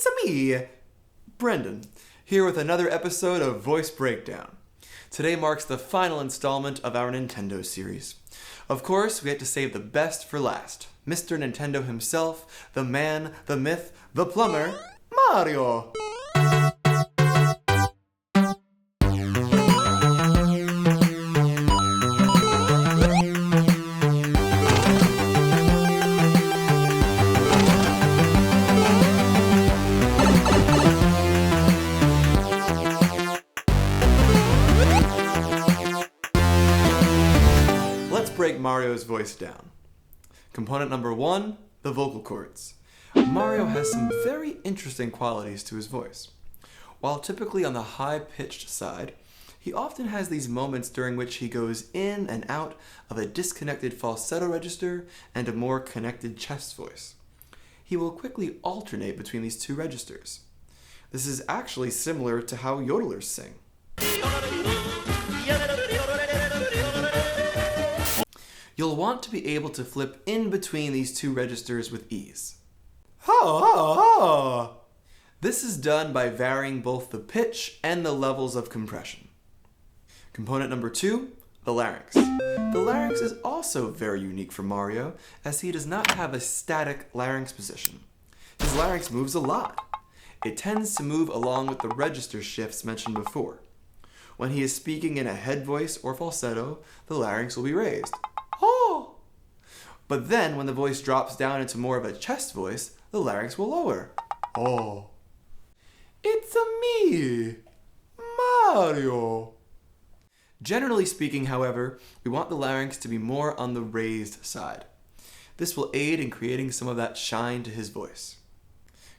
It's me, Brendan, here with another episode of Voice Breakdown. Today marks the final installment of our Nintendo series. Of course, we had to save the best for last. Mr. Nintendo himself, the man, the myth, the plumber, Mario! Let's break Mario's voice down. Component number 1, the vocal cords. Mario has some very interesting qualities to his voice. While typically on the high-pitched side, he often has these moments during which he goes in and out of a disconnected falsetto register and a more connected chest voice. He will quickly alternate between these two registers. This is actually similar to how yodelers sing. You'll want to be able to flip in between these two registers with ease. Ha ha ha! This is done by varying both the pitch and the levels of compression. Component number 2, the larynx. The larynx is also very unique for Mario, as he does not have a static larynx position. His larynx moves a lot. It tends to move along with the register shifts mentioned before. When he is speaking in a head voice or falsetto, the larynx will be raised. Oh! But then, when the voice drops down into more of a chest voice, the larynx will lower. Oh! It's me, Mario! Generally speaking, however, we want the larynx to be more on the raised side. This will aid in creating some of that shine to his voice.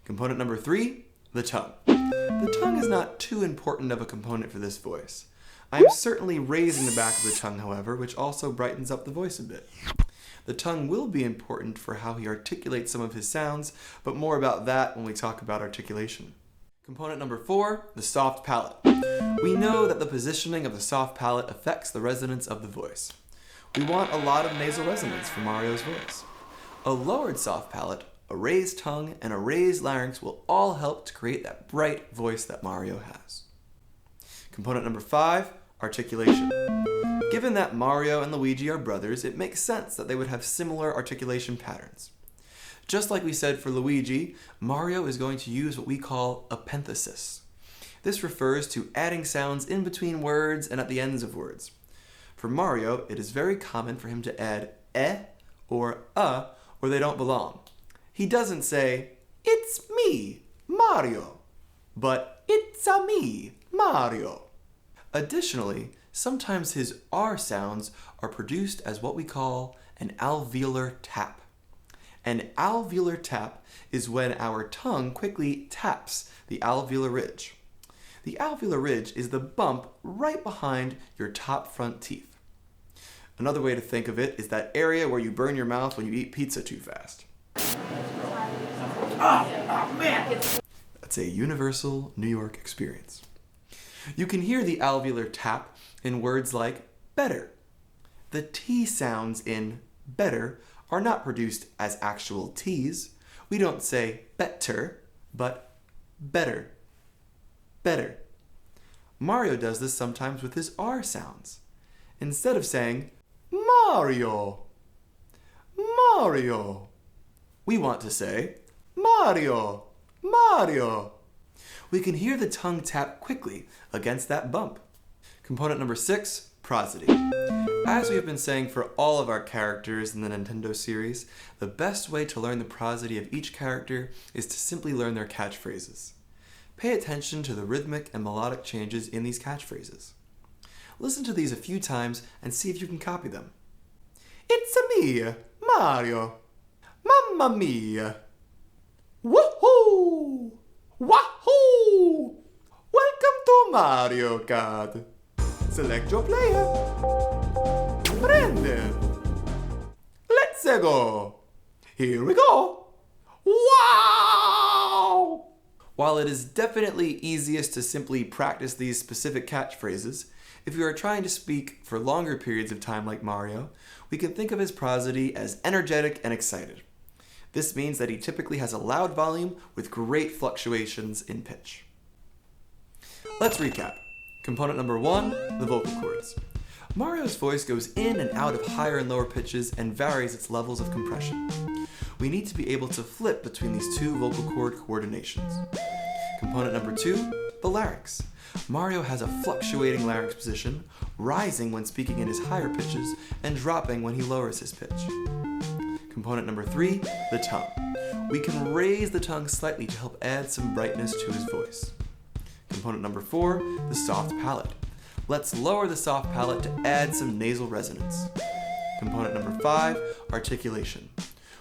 Component number 3, the tongue. The tongue is not too important of a component for this voice. I am certainly raising the back of the tongue, however, which also brightens up the voice a bit. The tongue will be important for how he articulates some of his sounds, but more about that when we talk about articulation. Component number 4, the soft palate. We know that the positioning of the soft palate affects the resonance of the voice. We want a lot of nasal resonance for Mario's voice. A lowered soft palate, a raised tongue, and a raised larynx will all help to create that bright voice that Mario has. Component number 5, articulation. Given that Mario and Luigi are brothers, it makes sense that they would have similar articulation patterns. Just like we said for Luigi, Mario is going to use what we call epenthesis. This refers to adding sounds in between words and at the ends of words. For Mario, it is very common for him to add or where they don't belong. He doesn't say, "It's me, Mario," but "It's a me, Mario." Additionally, sometimes his R sounds are produced as what we call an alveolar tap. An alveolar tap is when our tongue quickly taps the alveolar ridge. The alveolar ridge is the bump right behind your top front teeth. Another way to think of it is that area where you burn your mouth when you eat pizza too fast. Oh man! That's a universal New York experience. You can hear the alveolar tap in words like better. The T sounds in better are not produced as actual T's. We don't say better, but better. Better. Mario does this sometimes with his R sounds. Instead of saying Mario, Mario, we want to say Mario, Mario. We can hear the tongue tap quickly against that bump. Component number 6, prosody. As we have been saying for all of our characters in the Nintendo series, the best way to learn the prosody of each character is to simply learn their catchphrases. Pay attention to the rhythmic and melodic changes in these catchphrases. Listen to these a few times and see if you can copy them. It's me, Mario. Mamma mia. Wahoo! Wahoo! Welcome to Mario Kart. Select your player. Prende. Let's go. Here we go. Wow! While it is definitely easiest to simply practice these specific catchphrases, if you are trying to speak for longer periods of time like Mario, we can think of his prosody as energetic and excited. This means that he typically has a loud volume with great fluctuations in pitch. Let's recap. Component number 1, the vocal cords. Mario's voice goes in and out of higher and lower pitches and varies its levels of compression. We need to be able to flip between these two vocal cord coordinations. Component number 2, the larynx. Mario has a fluctuating larynx position, rising when speaking in his higher pitches and dropping when he lowers his pitch. Component number 3, the tongue. We can raise the tongue slightly to help add some brightness to his voice. Component number 4, the soft palate. Let's lower the soft palate to add some nasal resonance. Component number 5, articulation.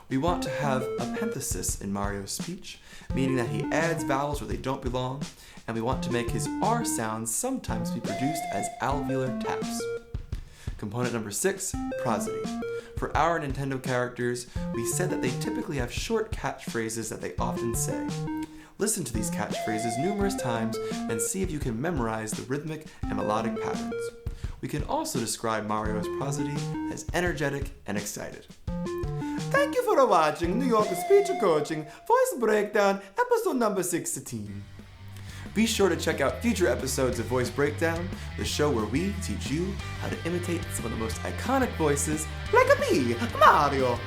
We want to have epenthesis in Mario's speech, meaning that he adds vowels where they don't belong, and we want to make his R sounds sometimes be produced as alveolar taps. Component number 6, prosody. For our Nintendo characters, we said that they typically have short catchphrases that they often say. Listen to these catchphrases numerous times and see if you can memorize the rhythmic and melodic patterns. We can also describe Mario's prosody as energetic and excited. Thank you for watching New York Speech Coaching Voice Breakdown episode number 16. Be sure to check out future episodes of Voice Breakdown, the show where we teach you how to imitate some of the most iconic voices like me, Mario.